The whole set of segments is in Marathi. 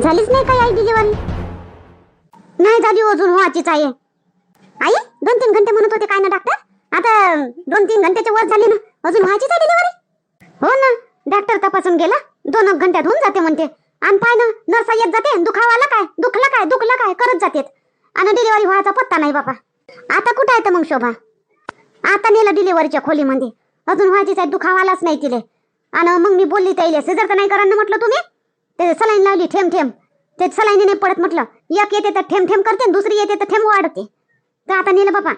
झालीच नाही काही आई डिलिव्हरी? नाही झाली अजून, व्हायचीच आहे. आई 2-3 घंटे म्हणत होते काय ना डॉक्टर, आता 2-3 घंट्याच्या वर झाली ना, अजून व्हायचीच आहे डिलिव्हरी? हो ना, डॉक्टर तपासून गेला, 2 घंट्यात होऊन जाते म्हणते. आणि पाय ना, नर्स येत जाते, दुखावाला काय दुखलं काय करत जातेत, आणि डिलिव्हरी व्हायचा पत्ता नाही बाबा. आता कुठं आहे तर मग शोभा? आता नेलं डिलिव्हरीच्या खोलीमध्ये, अजून व्हायचीच आहे, दुखावालाच नाही तिले. आणि मग मी बोलली त्याला, सिजर तर नाही करा ना म्हटलं तुम्ही, ते सलाईन लावली ठेम ते सलाईन नाही पडत म्हटलं, एक येते तर ठेम करते, दुसरी येते तर ठेम वाढते. तर आता नेलं बाबा,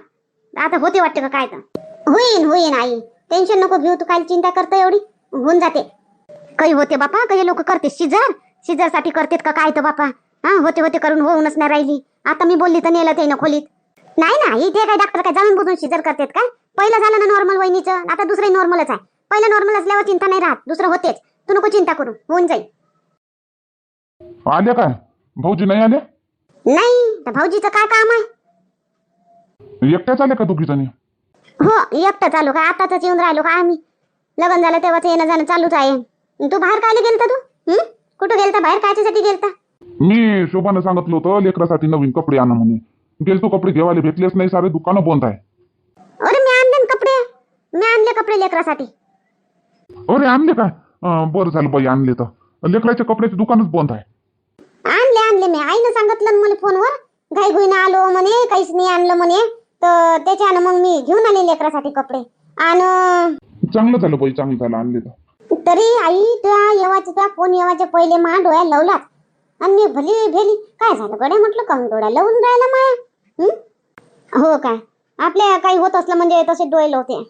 आता होते वाटते का काय? तर होईन आई, टेन्शन नको घेऊ तू, काय चिंता करता एवढी, होऊन जाते. काही होते बापा, काही लोक करते सिजर साठी करतेत का काय तर बापा. होते करून होऊनच नाही राहिली. आता मी बोलली तर नेलं ते ना खोलीत. नाही ना, इथे काय डॉक्टर काय जाणून बुजून सिजर करतेत काय? पहिलं झालं ना नॉर्मल वहिनीचं, आता दुसरं नॉर्मलच आहे. पहिलं नॉर्मल असल्यावर चिंता नाही राहत, दुसरं होतेच. तू नको चिंता करू, होऊन जाईल. आले काय भाऊजी? नाही आले? नाही, तर भाऊजीचं काय काम आहे? एकट्याच आले का दोघी जणी? हो, एकटं चालू का? आताच येऊन राहिलो का आम्ही? लग्न झालं तेव्हाच येणं जाणं चालूच आहे. तू बाहेर कायला गेलता तू? कुठं गेलता बाहेर, कायच्यासाठी गेलता? मी शोभानं सांगितलं होतं लेकरासाठी नवीन कपडे आणा म्हणे. गेलतो, कपडे घेवायला भेटलेच नाही, सारे दुकानं बंद आहे. अरे मी आणले ना कपडे, मी आणले कपडे लेकरासाठी. अरे आणले काय? बरं झालं बाई, आणले तर. लेकराच्या कपड्याचे दुकानच बंद आहे. आणले मी, आईनं सांगितलं ना मला फोनवर, घाईघुईनं आलो म्हणे, काहीच नाही आणलं म्हणे, तर त्याच्यानं मग मी घेऊन आले लेकरासाठी कपडे. आणि चांगलं झालं बाई, चांगलं झालं आणले तर. तरी आई तुझ्या फोन येवायच्या पहिले मा डोळ्या लावला, आणि मी भली भेली काय झालं गड्या म्हटलं, कम डोळ्या लावून राहिला माया. हो काय, आपल्या काही होत असलं म्हणजे तसे डोळे लावते.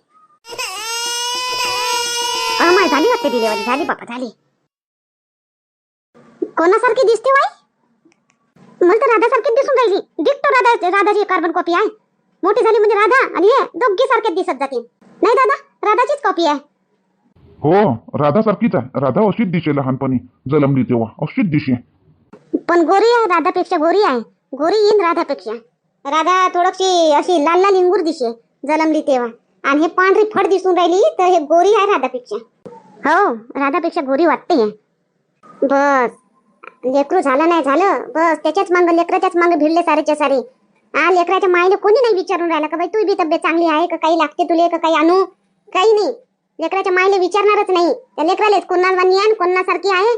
माय झाली वाटते डिलिव्हरी, झाली बापा झाली. कोणासारखी दिसते वाई? मला तर राधासारखी दिसून राहिली, डिक्टो राधाची कार्बन कॉपी आहे. मोठी झाली म्हणजे राधा आणि हे दोघी सारखेच दिसत जाते. नाही दादा, राधाचीच कॉपी आहे. हो, राधा सारखीच आहे. राधा अशीच दिसे, लहानपणी जन्मली तेव्हा अशीच दिसे. पण गोरी आहे, राधापेक्षा गोरी आहे. गोरी येईन राधापेक्षा. राधा थोडीशी अशी लाल इंगूर दिसे जन्मली तेव्हा, आणि हे पांढरी फड दिसून राहिली तर हे गोरी आहे राधापेक्षा. हो, राधापेक्षा गोरी वाटते. बस लेकरू झालं नाही झालं, बस त्याच्याच मांग, लेकराच्याच मांग भिडले सारेच्या सारे. लेकराच्या माईला कोणी नाही विचारून राहिला का बाई तू बी तब्येत चांगली आहे का, काही लागते तुले का, काही आणू, काही नाही. लेकराच्या माईला विचारणारच नाही. त्या लेकरालेच कोणावानी आहे कोणासारखी आहे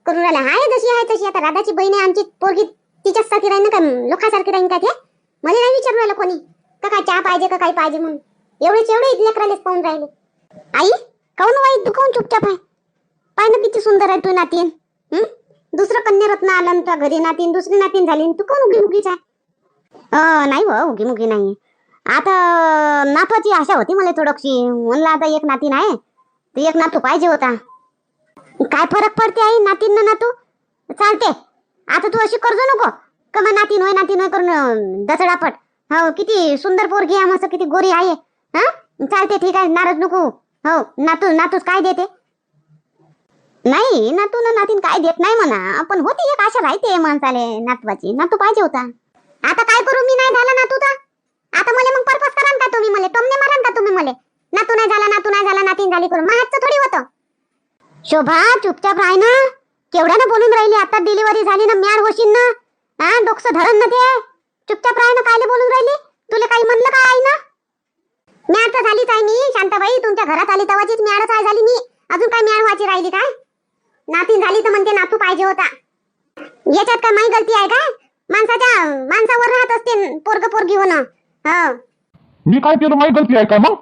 करून राहिला. हाय जशी आहे तशी. आता राधाची बहीण आहे आमची पोरगी, तिच्याच सारखी राहीन का, लोकांसारखी राहीन का? ते मला नाही विचारून राहिला कोणी का काय चहा पाहिजे का काही पाहिजे म्हणून. एवढे लेकरालेच पाहून राहिले. आई काऊन वाईट दुखावून चुपचाप आहे? पाय ना किती सुंदर आहे तू नातीन. दुसरं कन्यारत्न आलं ना तुझ्या घरी, नातीन दुसरी नातीन झाली, तू कोण उगी मुगीच आहे? नाही हो, उगी मुगी नाही. आता नातवाची आशा होती मला थोडीशी, म्हणलं आता एक नातीन आहे तर एक नातू पाहिजे होता. काय फरक पडते आई, नातीन ना नातू चालते. आता तू अशी करजो नको का मग नातीन होय करून दचडापट. हो, किती सुंदर पोरगी आहे, मस्त किती गोरी आहे. चालते, ठीक आहे, नाराज नको. हो, नातूच काय देते? नाही, नातू ना नातीन काय देत नाही म्हणा, पण होती एक आशा राहते माणसाले, नातवाची. नातू पाहिजे होता. आता काय करू, मी नाही झाला नातू तर आता मला मग पर्पज करान का तुम्ही? मला टोमने मारान का तुम्ही? मला नातू नाही झाला नातीन झाली करून माझं थोडी होतं. शोभा चुपचाप राह ना, केवढ्यानं बोलून राहिली. आता डिलिव्हरी झाली ना, म्याड होशील ना. डोकं धरण ना ते. चुपचाप राह ना, कायले बोलून राहिली? तुला काही म्हणलं का आई ना? म्याड तर झालीच आहे मी, शांताबाई. तुमच्या घरात आली तेव्हाचीच म्याडच आहे झाली मी. अजून काय म्याड व्हायची राहिली काय? नातीन झाली तर म्हणते नातू पाहिजे होता. याच्यात काय माझी गलती आहे काय? माणसावर राहत असते पोरग पोरगी होणं. मी काय केलं? माझी गलती आहे काय मग?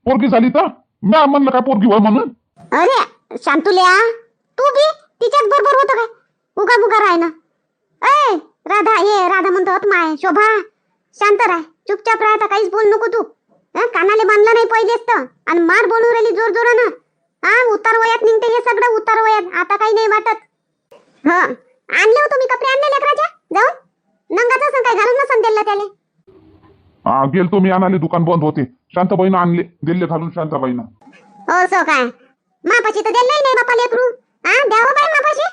पोरगी झाली तर मी म्हणलं काय पोरगी होय म्हणून? अरे शांतुल्या, तू बी तिच्याच बरोबर होतं काय? उगा राह ना. राधा म्हणतो माय. शोभा शांत राह, चुपचाप राह. आता काहीच बोल नको तू. कानाले बांधलं नाही पहिलेच तर, आणि मार बोलून राहिली जोर जोरानं. उतार वयात निघते हे सगळं, उतार वयात. आता काही नाही वाटत. आणले हो तुम्ही कपडे, आणले लेकराच्या जाऊन? नंगाच असं काय घालून नसन दिलं त्याले? गेलतो मी आणाले, दुकान बंद होते. शांताबाईनं आणले, दिले घालून शांताबाईनं. सो काय मापाशी तर दिलंही नाही बापा लेकरू. द्यावं बाई मापाशी.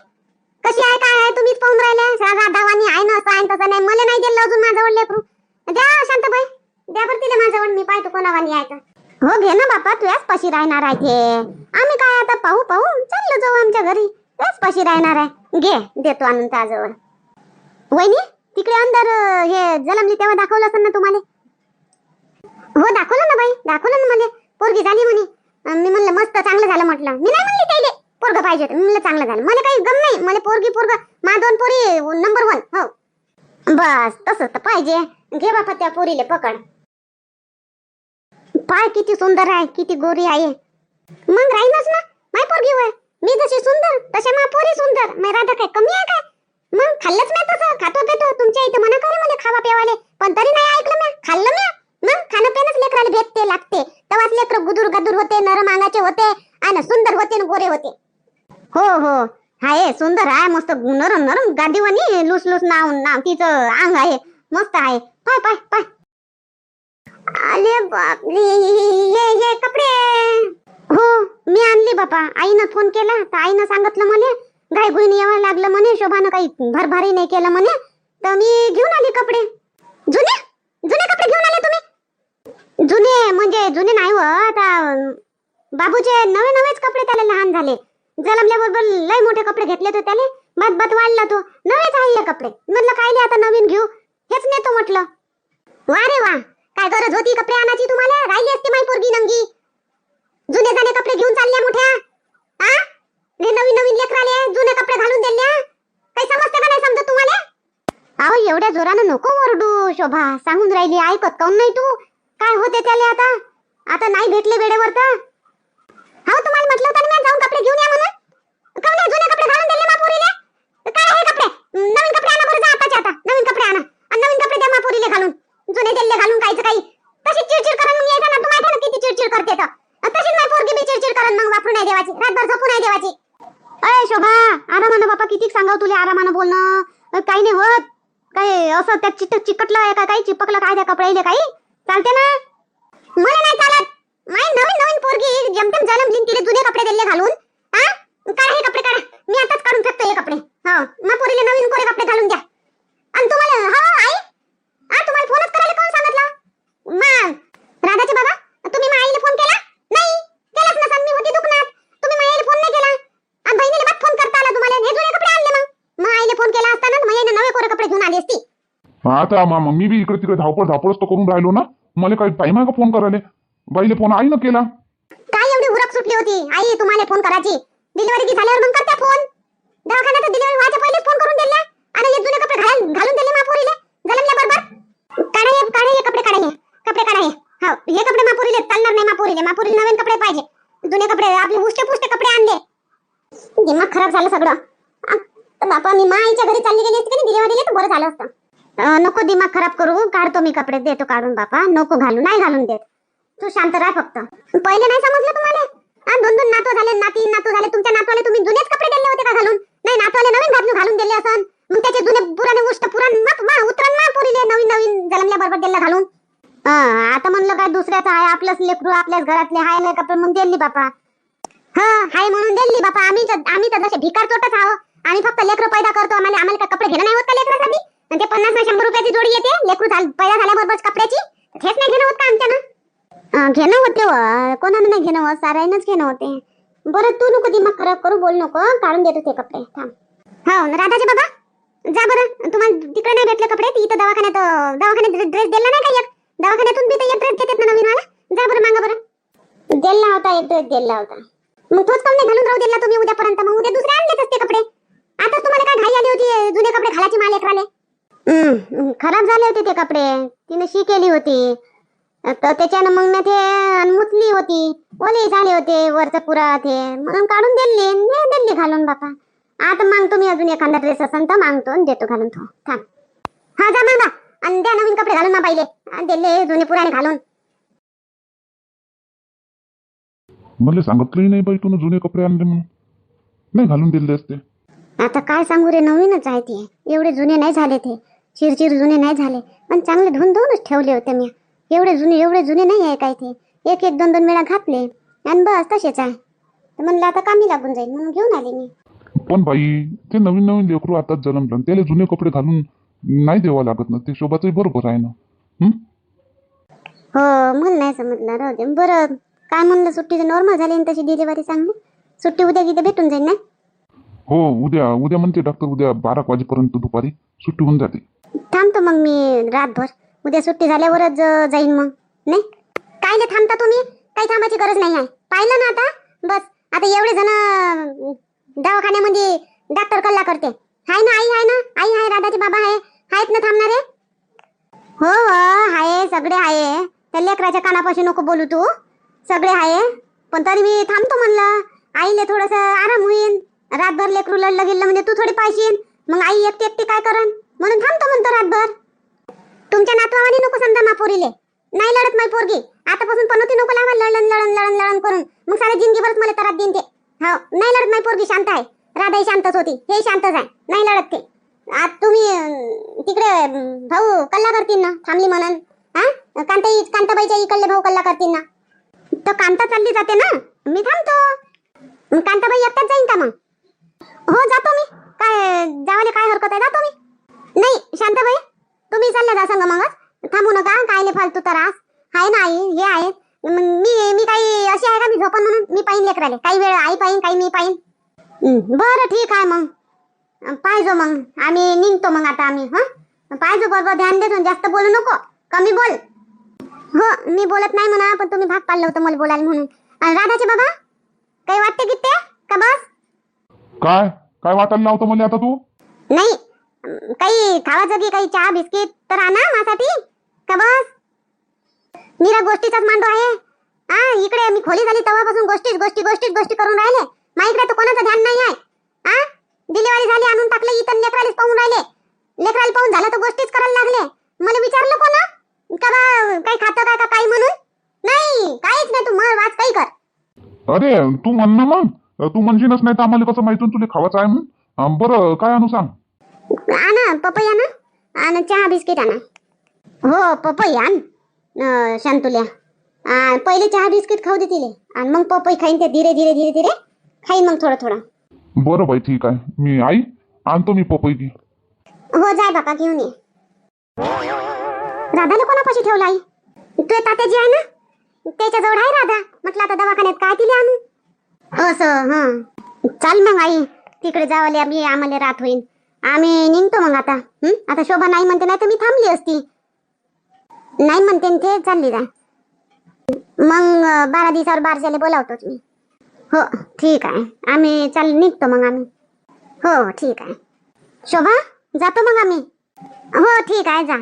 कशी आहे काय आहे तुम्हीच पाहून राहिले. राधावानी आहे ना, असं आहे तसं नाही. मला नाही दिलं अजून माझ्याजवळ लेकरू. द्या शांताबाई, द्या बरं तिला माझ्याजवळ, मी पाहतो कोणावानी आहे तर. हो घे ना बापा, तुझ्याच पाशी राहणार आहे ते. आम्ही काय आता पाहू चाललो जाऊ आमच्या घरी, तुझ्याच पाशी राहणार आहे. घे देतो आणून त्याजवळ. वहिनी तिकडे अंदर हे जलमली तेव्हा दाखवलं असेल ना तुम्हाला? हो दाखवलं ना बाई, दाखवलं ना मला. पोरगी झाली म्हणे. मी म्हणलं मस्त चांगलं झालं म्हटलं. मी नाही म्हणली त्याले पोरग पाहिजे होतं. मी म्हणलं चांगलं झालं. मला काही गम नाही. मला पोरगी पोरग मा 2 पोरी नंबर 1. हो बस तसंच तर पाहिजे. घे बापा त्या पोरीले पकड. पाय किती सुंदर आहे, किती गोरी आहे. मग राहीनच ना माय पोरगी वय. मी जशी सुंदर तशा मा पोरी सुंदर. मी राधा काय कमी आहे काय? मग खाल्लंच नाही तसं. खातो पेतो तुमच्या इथे म्हणा करे मला खावा पेवाले, पण तरी नाही ऐकलं मी. खाल्लं मी. मग खाणं पेनच लेकराला भेटते लागते. तेव्हाच लेकर गुदूर गादूर होते, नरम अंगाचे होते आणि सुंदर होते न गोरे होते. हो हो हाय सुंदर आहे, मस्त नरम नरम गादीवानी लुस लुस नाव तिचं अंग आहे, मस्त आहे. पाय पाय पाय. अरे बापरे हे कपडे. हो मी आणली बापा. आईनं फोन केला तर आईनं सांगितलं म्हणे गाय गुईन यावं लागलं म्हणे. शोभानं काही भरभारी नाही केलं म्हणे, तर मी घेऊन आली कपडे. जुने जुने कपडे घेऊन आले तुम्ही? जुने म्हणजे जुने नाही हो, आता बाबूचे नवे नवेच कपडे त्याला लहान झाले. जलमल्याबरोबर लय मोठे कपडे घेतले तो त्याने. बात वाढला तो. नवेच आहे हे कपडे. म्हटलं कायले आता नवीन घेऊ, हेच नेतो म्हटलं. वा रे वा, काय गरज होती कपडे आणायची तुम्हाला? राहिली असती माई पोरगी नंगी. जुने जाणे कपडे घेऊन चालल्या मोठ्या. हा हे नवीन नवीन लेकराले जुने कपडे घालून दिल्या. काही समजते का नाही समजत तुम्हाला? अहो एवढ्या जोरानं नको ओरडू शोभा. सांगून राहिली ऐकत काऊन नाही तू? काय होते त्याले आता? आता नाही भेटले वेळेवर तर. हो तुम्हाला म्हटलं होतं ना जाऊन कपडे घेऊन या म्हणून. काऊन नाही जुने कपडे घालून दिले मापुरीले? काय हे कपडे? नवीन कपडे आणा बरं, जा आताच्या आता नवीन कपडे आणा आणि नवीन कपडे द्या मापुरीले घालून. जुने दिले घालून कायचं काही. तशी चिडचिड करून यायचं ना. तू माहिती ना किती चिडचिड करते तर. तशीच माझी पोरगी बी चिडचिड करून मग वापरून नाही देवाची, रातभर झोपू नाही देवाची. अय शोभा आरामानं बापा, किती सांगाव तुला आरामानं बोलणं. काही नाही होत. काय असं त्या चिकटलं आहे का काही चिपकलं काय त्या कपड्याले काही चालते ना? मला नाही चालत. माय नवीन नवीन पोरगी जमतेम जलमली तिले जुने कपडे दिले घालून. हा काढा हे कपडे काढा. मी आताच काढून फेकतो हे कपडे. हो मग पोरीले नवीन कोरे कपडे घालून द्या. आणि तुम्हाला हो आई तुम्हाला फोनच करायला कोण सांगितलं? मग राधाचे बाबा तुम्ही माझ्या आईला फोन केला नाही? केलाच नसन. मी होती दुकानात. तुम्ही माझ्या आईला फोन नाही केला आणि बहिणीला बात फोन करता आला तुम्हाला. हे जुने कपडे आणले मग आईला फोन केला असता ना माझ्या नवे कोरे कपडे घेऊन आली असती. आता मामा मी बी इकडे तिकडे धावपळच तर करून राहिलो ना. मला काही टाइम आहे का फोन करायला? बाईले फोन आईनं केला. काय एवढी उरक सुटली होती आई तुम्हाला फोन करायची? डिलिव्हरी की झाल्यावर मग करता फोन. दवाखान्यात डिलिव्हरी व्हायच्या पहिलेच फोन करून दिला आणि हे जुने कपडे घालून दिले मापुरीले जलमल्या बरोबर. काढा हे कपडे काढा हे कपडे काढा हे. हो हे कपडे मापुरीले चालणार नाही. मापुरीले नवीन कपडे पाहिजे. जुने कपडे आपले उष्टे पुष्टे कपडे आणले. दिमाग खराब झालं सगळं. बापा मी माईच्या घरी चालली गेली असती की डिलिव्हरीला तर बरं झालं असतं. नको दिमाग खराब करू. काढतो मी कपडे, देतो काढून बापा. नको घालू, नाही घालून देत. तू शांत राह फक्त. पहिले नाही समजलं तुम्हाला? दोन नातू झाले, नातू झाले. तुमच्या नातवाले तुम्ही जुनेच कपडे दिले होते का घालून? नाही नातवाले नवीन घालून दिले असन. मग त्याचे जुने पुराणे उष्ट उतरण ना पुरीले नवीन जलमल्या बरोबर दिलं घालून. आता म्हणलं काय दुसऱ्याचं आहे, आपलंच लेकरू आपल्याच घरातले हाय नाही कपडे म्हणून दिली बापा. हा हाय म्हणून दिली बापा. आम्ही तर जसे भिकार चोटच आहो. आम्ही फक्त लेकरं पैदा करतो. आम्हाला काय कपडे घेणं नाही होत का लेकरासाठी? ते 50-100 रुपयाची जोडी येते लेकरू पैदा झाल्याबरोबर कपड्याची. हेच नाही घेणं होत का आमच्यानं? घेणं होते कोणानं नाही घेणं होत, सारायनच घेणं होते. बरं तू नको दिमाग खराब करू, बोल नको. काढून देतो ते कपडे थांब. हो राधाचे बाबा जा बरं. तुम्हाला तिकडे नाही भेटले कपडे, इथं दवाखान्यात ड्रेस दिला नाही का एक? दवाखान्यातून बी तर एक ड्रेस देतात ना नवीन वाला. जा बरं मागा बरं. दिला होता एक ड्रेस दिला होता. मग तोच काऊन नाही घालून राहू दिला तुम्ही उद्यापर्यंत? मग उद्या दुसरे आणलेच असते कपडे. आता तुम्हाला काय घाई आली होती जुने कपडे घालायची मला लेकराले? खराब झाले होते ते कपडे. तिने शी केली होती तर त्याच्यानं मग मी ते मुतली होती. ओले झाले होते वरचं पुरा ते म्हणून काढून दिली घालून बापा. आता मग तुम्ही अजून एखादा ड्रेस असेल तर मागतो आणि देतो घालून. तो थांब. हा जा मागा आणि द्या नवीन कपडे घालून ना बाईले. दिले जुने पुराणे घालून. मला सांगितलंही नाही बाई तू जुने कपडे आणले म्हणून. नाही घालून दिले असते. आता काय सांगू रे, नवीनच आहे ते. एवढे जुने नाही झाले ते. चिरचिर जुने नाही झाले पण चांगले धुवूनच ठेवले होते मी. एवढे जुने नाही आहे काय ते. एक 2 वेळा घातले आणि बस तसेच आहे. म्हणलं आता कामी लागून जाईल म्हणून घेऊन आले मी. पण बाई ते नवीन लेकरू आताच जन्मलं, त्याला जुने कपडे घालून नाही द्यावं लागत ना. ते शोभाचंही बरोबर आहे ना. हो मला नाही समजलं. राहू दे बरं. काय म्हणलं सुट्टी नॉर्मल झाली तशी डिलिव्हरी चांगली. सुट्टी उद्या भेटून जाईल ना? हो उद्या उद्या म्हणते डॉक्टर, उद्या 12 वाजेपर्यंत दुपारी सुट्टी होऊन जाते. थांबतो मग मी रातभर. उद्या सुट्टी झाल्यावरच जाईन मग. नाही कायले थांबता तुम्ही? काही थांबायची गरज नाही आहे. पाहिलं ना आता. बस आता एवढे जण दवाखान्यामध्ये डॉक्टर कल्ला करते. हाय ना आई, आहे ना आई, आहे राधाचे बाबा आहे, आहेत ना थांबणारे. हो हो आहे, सगळे आहे. त्या लेकराच्या कानापाशी नको बोलू तू. सगळे आहे, पण तरी मी थांबतो म्हणलं. आईले थोडस आराम होईल. रातभर लेकरू लढलं गेलं म्हणजे तू थोडी पाहिशील. मग आई एकटी एकटी काय करन, म्हणून थांबतो म्हणतो रातभर. तुमच्या नातवानी नको समजा मापोरीले. नाही लढत माई पोरगी. आतापासून पनोती नको लावा लढन लढन लढन लढन करून. मग साऱ्या जिंदगीभरच मला त्रास देईन ते. हो नाही लढत माई पोरगी, शांत आहे. राधाही शांतच होती, हे शांतच आहे, नाही लढत ते. आज तुम्ही तिकडे भाऊ कल्ला करतील ना थांबली म्हणून. हा कांताबाईच्या इकडले भाऊ कल्ला करतील ना. तर कांता चालली जाते ना, मी थांबतो. मग कांताबाई एकटाच जाईन का मग? हो जातो मी. काय जावाले काय हरकत आहे, जातो मी. नाही शांताबाई तुम्ही चालल्या जा संग मगच. थांबू नका, कायले फालतू त्रास. आहे ना आई, हे आहे. मी काही अशी आहे का मी झोपन म्हणून? मी पाहिन लेकराले. काही वेळ आई पाहिन, काही मी पाहिन. बरं ठीक आहे मग. पाहिजो मग आम्ही निघतो मग आता आम्ही. हा पाहिजो बरोबर ध्यान देतो. जास्त बोलू नको, कमी बोल. हो मी बोलत नाही म्हणा, पण तुम्ही भाग पाडलं होतं मला बोलायला म्हणून. राधाचे बाबा काही वाटते की ते का बस? काय काय वाटायला लावतो मला आता तू? नाही काही खावाचं की काही चहा बिस्किट तर आणा माझ्यासाठी का बस? मीरा गोष्टीचाच मांडो आहे. इकडे मी खोली झाली तेव्हापासून गोष्टी गोष्टी गोष्टी गोष्टी करून राहिले. इकडे तर कोणाचं ध्यान नाही आहे. डिलिव्हरी झाली, आणून टाकले इथं, लेकराला पाहून राहिले. लेकराला पाहून झालं तर गोष्टीच करायला लागले. मला विचारलं कोणा का बा काही खातं का काही म्हणून? नाही काहीच नाही, तू मळ वाच काही कर. अरे तू म्हण ना मग. तू म्हणशीलच नाही तर आम्हाला कसं माहिती तुला खावाचं आहे म्हणून. बरं काय आणू सांग. आणा पपई आणा आणि चहा बिस्किट आणा. हो पपई आण शांतुल्या. पहिले चहा बिस्किट खाऊ दे तिले आणि मग पपई खाईन. ते धीरे धीरे धीरे धीरे खाईन मग थोडं थोडं. बरं बाई ठीक आहे. मी आई आणतो मी पपई की. हो जाय बापा घेऊन ये. राधाला कोणापाशी ठेवला आई? तुझ्या तात्याजी आहे ना, त्याच्याजवळ आहे राधा. म्हटलं आता दवाखान्यात काय तिला आणू. असं चाल मग आई, तिकडे जावाले आम्हाला रात होईल. आम्ही निघतो मग आता. आता शोभा नाही म्हणते, नाही तर मी थांबली असती. नाही म्हणते ते चालली जा. मग 12 दिवसावर बारशाले बोलावतोच मी. हो ठीक आहे, आम्ही निघतो मग आम्ही. हो ठीक आहे शोभा, जातो मग आम्ही. हो ठीक आहे जा.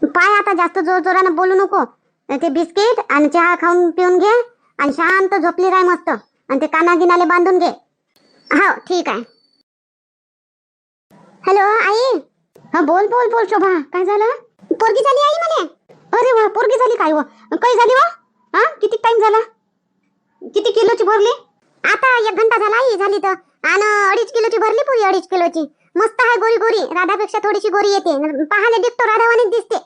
पाय आता जास्त जोर जोरानं बोलू नको. ते बिस्किट आणि चहा खाऊन पिऊन घे आणि शांत झोपली राह मस्त. आणि ते काना गिनाले बांधून घे. हो ठीक आहे. हॅलो आई. हा बोल बोल बोल शोभा, काय झालं? पोरगी झाली आई मला. अरे वा, पोरगी झाली काय व? काय झाली वा? किती टाइम झाला? किती किलोची भरली? आता 1 घंटा झाला आई झाली तर. आणि 2.5 किलोची भरली पुरी. 2.5 किलोची मस्त आहे, गोरी गोरी. राधापेक्षा थोडीशी गोरी येते. पाहायला दिसतो राधावानीच दिसते.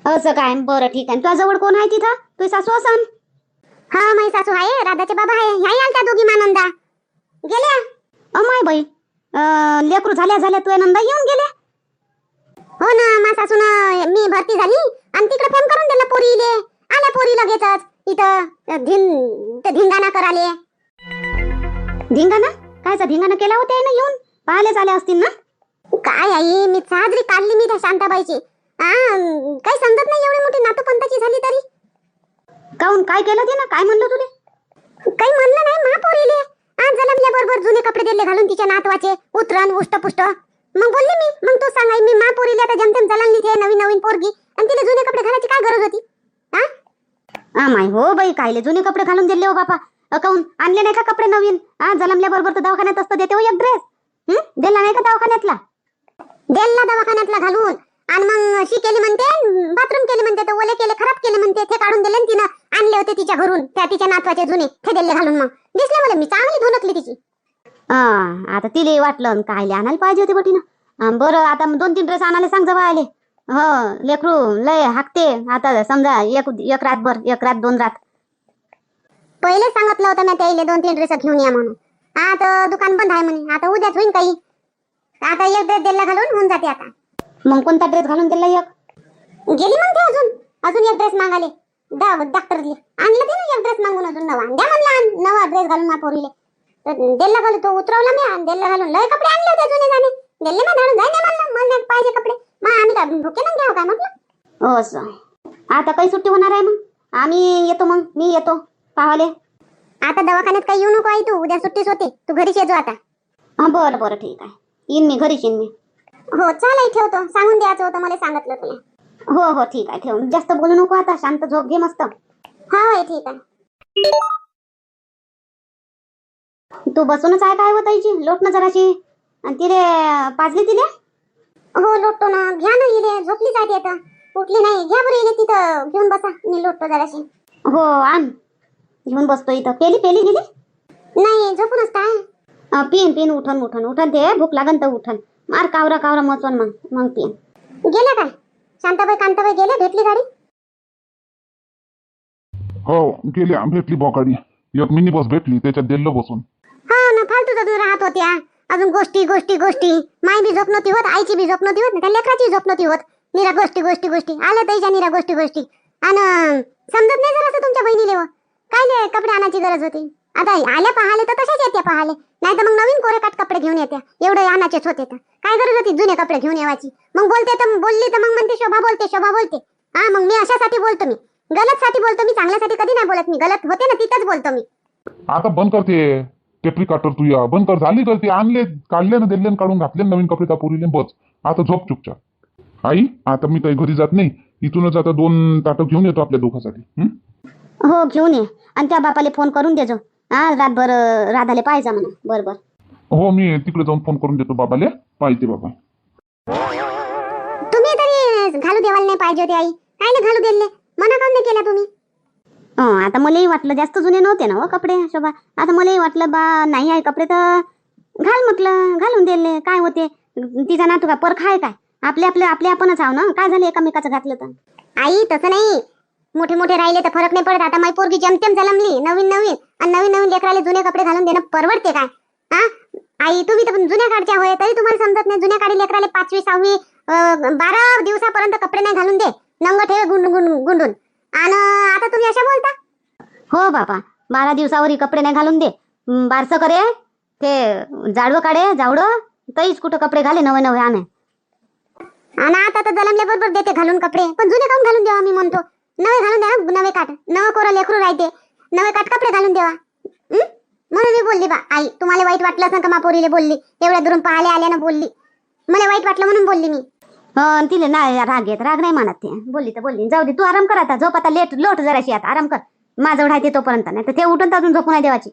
असं काय? बरं ठीक आहे. तुझ्या जवळ कोण आहे तिथं? तुझी सासू असन? हा माझी सासू आहे, राधाचे बाबा आहे. ह्याही आलत्या दोघी मानंदा गेल्या. अमाय बाई, लेकरू झाल्या झाल्या तुझ्या नंदा येऊन गेल्या. हो ना, मा सासून मी भरती झाली आणि तिकडे फोन करून दिला पोरीले. आल्या पोरी लगेचच इथं धिंगाणा कराले. धिंगाणा? कायचा धिंगाणा केला होता ना? येऊन पाहायला आल्या असतील ना? काय आई, मी साजरी काढली मी त्या शांताबाईची. काही समजत नाही, एवढी मोठी नातूपंताची झाली तरी. काऊन काय केलं ते ना? काय म्हणलं तुले? काही म्हणलं नाही महापोरीले. आज जलमल्या बरोबर जुने कपडे दिले घालून तिच्या नातवाचे, उतरण उष्टपुष्ट. मग बोलली मी, मग तू सांगाय मी महापोरीले आता जमतेम जलमली थे नवीन नवीन पोरगी आणि तिला जुने कपडे घालायची काय गरज होती? माय हो बाई, कायले जुने कपडे घालून दिले हो बापा. काऊन आणले नाही का कपडे नवीन? जलमल्या बरोबर तर दवाखान्यात असतं देते हो एक ड्रेस. दिला नाही का दवाखान्यातला? दिला दवाखान्यातला घालून. आणि मग शी केली म्हणते, बाथरूम केली म्हणते, तर ओले केले, खराब केले म्हणते. ते काढून दिले तिनं. आणले होते तिच्या घरून त्या तिच्या नातवाचे जुने, ते दिले घालून. मग दिसले मला, मी चांगली धुनकली तिची. आता तिला वाटलं कायले आणायला पाहिजे होते बटीनं. बरं आता 2-3 ड्रेस आणायला सांग जवळ आले. हो लेकरू लय हाकते आता. समजा एक रातभर, 1 रात 2 रात. पहिले सांगितलं होतं ना त्याला 2-3 ड्रेस घेऊन या म्हणून. आता दुकान बंद आहे म्हणे. आता उद्याच होईन काही. आता एक ड्रेस दिला घालून होऊन जाते आता. मग कोणता ड्रेस घालून दिला? एक गेली म्हणते. अजून एक ड्रेस मागाले डॉक्टर दिले. आणलं ते ना एक ड्रेस मागून अजून नवा. द्या म्हणला नवा ड्रेस घालून मा पोरीले. तर दिल्ला घालू तो उतरवला मी आणि दिल्ला घालून लय कपडे आणले होते जुने जाणे. दिल्ले मग घालून जाय नाही मला नाही पाहिजे कपडे. मग आम्ही काय भुके ना घ्यावं काय म्हटलं. हो असं आता काही सुट्टी होणार आहे मग. आम्ही येतो मग मी येतो पाहाले. आता दवाखान्यात काही येऊ नको आई तू. उद्या सुट्टीच होते. तू घरीच येतो आता. हा बरं बरं ठीक आहे. येईन मी घरीच येईन मी. हो चाल आई ठेवतो. सांगून द्यायचं होतं मला सांगितलं तुला. हो हो ठीक आहे ठेवून. जास्त बोलू नको आता. शांत झोप घे मस्त. हा आई ठीक आहे. तू बसूनच आहे काय होतायची लोट ना जराशी. आणि तिले पाजली तिले. हो लोटतो ना. घ्या ना इले. झोपली जाते आता. उठली नाही. घ्या बरं इले तिथं घेऊन बसा. मी लोटतो जराशी. हो आण घेऊन बसतो इथं. पेली पेली गेली नाही झोपूनच काय. पिन पिन उठन उठन उठन ते भूक लागन तर उठन. मार कावरा कावरा मचवण मग मग पिन. गेल्या काय शांताबाई कांताबाई गेल्या. भेटली गाडी. हो गेल्या भेटली बोकाडी. एक मिनी बस भेटली त्याच्यात दिल्लं बसून. हा ना फालतूच तुम्ही राहत होत्या. अजून गोष्टी गोष्टी गोष्टी. माई बी झोप नव्हती होत. आईची बी झोप नव्हती होत. त्या लेकराची झोप नव्हती होत. निरा गोष्टी गोष्टी गोष्टी आल्या त्याच्या निरा गोष्टी गोष्टी. आणि समजत नाही जरा तुमच्या बहिणीले व काय कपडे आणायची गरज होती. आता आल्या पाहाले तर तशाच येते पाहाले. नाही तर मग नवीन कोरेकाट कपडे घेऊन येते. एवढे आणायचेच होते तर काय गरज होती जुने कपडे घेऊन यावाची. मग बोलते तर बोलली तर मग म्हणते शोभा बोलते शोभा बोलते. हा मग मी अशासाठी बोलतो. मी गलत साठी बोलतो. मी चांगल्यासाठी कधी नाही बोलत. मी गलत होते ना तिथंच बोलतो मी. आता बंद करते टेपरी काटर तू या बंद कर. झाली करते. आणले काढले ना दिल्ले काढून घातले नवीन कपडे त्या पोरीले. बस आता झोप चुपचाप. आई आता मी काही घरी जात नाही. इथूनच आता 2 ताटं घेऊन येतो आपल्या दोघांसाठी. हो घेऊन ये. आणि त्या बापाले फोन करून देजो. हा रातभर राधाले पाहायचा म्हणा. बरोबर. हो मी तिकडे जाऊन फोन करून देतो बाबाले. पाहिजे बाबा. तुम्ही तरी घालू देवाला नाही पाहिजे होते आई. काय नाही घालू दिले. मना काम नाही केला तुम्ही. आता मलाही वाटलं जास्त जुने नव्हते ना हो कपडे शोभा. आता मलाही वाटलं बा नाही आहे कपडे तर घाल म्हटलं. घालून दिले काय होते. तिचा नातू काय परख आहे काय. आपले आपले आपले आपणच आहो ना. काय झालं एकामेकाचं घातलं तर. आई तसं नाही. मोठे मोठे राहिले तर फरक नाही पडत. आता माझी पोरगी जमतेम जलमली नवीन नवीन आणि नवीन नवीन लेकराले जुने कपडे घालून देणं परवडते काय. हा आई तुम्ही तर जुन्या काळच्या होय तरी तुम्हाला समजत नाही. जुन्या काळी लेकराले 5वी 6वी 12 दिवसापर्यंत कपडे नाही घालून दे. नंग ठेवे गुंडून. आणि आता तुम्ही अशा बोलता. हो बाबा 12 दिवसावरही कपडे नाही घालून दे. बारसं करे ते जाडवं काढे जावडं तरीच कुठं कपडे घाले नवे नवे आणे. आणि आता तर जलमल्या बरोबर देते घालून कपडे. पण जुने काऊन घालून देवा. मी म्हणतो नवे घालून द्या. नवे काट नवं कोरं लेकरू राहते. नवे काट कपडे घालून देवा. म्हणून मी बोलली बा आई. तुम्हाला वाईट वाटलं असं का मा पोरीले बोलली. एवढ्या दुरून पाहायला आल्यानं बोलली. मला वाईट वाटलं म्हणून बोलली मी. तिले नाही राग येत. राग नाही म्हणत ते. बोलली तर बोलली. जाऊ दे तू आराम कर आता. झोप आता. लोट जराशी आता आराम कर. माझं राहते तोपर्यंत. नाही तर ते उठून अजून झोपू नाही देवाची.